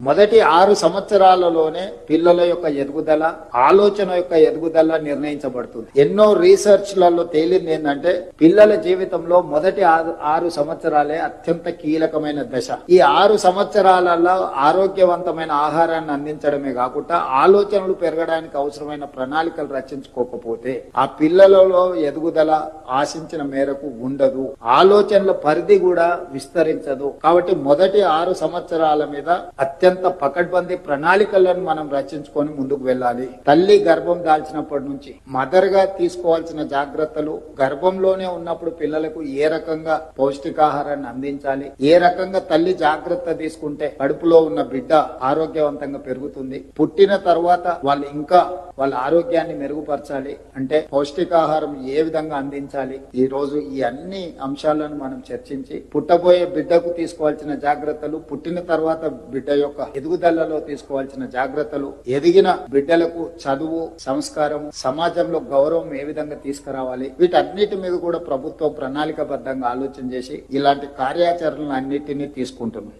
మొదటి 6 సంవత్సరాలలోనే పిల్లల యొక్క ఎదుగుదల, ఆలోచన యొక్క ఎదుగుదల నిర్ణయించబడుతుంది. ఎన్నో రీసెర్చ్లలో తేలింది ఏంటంటే పిల్లల జీవితంలో మొదటి 6 సంవత్సరాలే అత్యంత కీలకమైన దశ. ఈ 6 సంవత్సరాలలో ఆరోగ్యవంతమైన ఆహారాన్ని అందించడమే కాకుండా ఆలోచనలు పెరగడానికి అవసరమైన ప్రణాళికలు రచించుకోకపోతే ఆ పిల్లలలో ఎదుగుదల ఆశించిన మేరకు ఉండదు, ఆలోచనల పరిధి కూడా విస్తరించదు. కాబట్టి మొదటి 6 సంవత్సరాల మీద అత్యంత పకడ్బందీ ప్రణాళికలను మనం రచించుకొని ముందుకు వెళ్ళాలి. తల్లి గర్భం దాల్చినప్పటి నుంచి మదర్ గా తీసుకోవాల్సిన జాగ్రత్తలు, గర్భంలోనే ఉన్నప్పుడు పిల్లలకు ఏ రకంగా పౌష్టికాహారాన్ని అందించాలి, ఏ రకంగా తల్లి జాగ్రత్త తీసుకుంటే కడుపులో ఉన్న బిడ్డ ఆరోగ్యవంతంగా పెరుగుతుంది, పుట్టిన తర్వాత వాళ్ళు ఇంకా వాళ్ళ ఆరోగ్యాన్ని మెరుగుపరచాలి అంటే పౌష్టికాహారం ఏ విధంగా అందించాలి. ఈ రోజు ఈ అన్ని అంశాలను మనం చర్చించి పుట్టబోయే బిడ్డకు తీసుకోవాల్సిన జాగ్రత్తలు, పుట్టిన తర్వాత బిడ్డ యొక్క ఎదుగుదలలో తీసుకోవాల్సిన జాగ్రత్తలు, ఎదిగిన బిడ్డలకు చదువు, సంస్కారం, సమాజంలో గౌరవం ఏ విధంగా తీసుకురావాలి, వీటన్నిటి మీద కూడా ప్రభుత్వం ప్రణాళికబద్ధంగా ఆలోచన చేసి ఇలాంటి కార్యాచరణలు అన్నిటినీ తీసుకుంటుంది.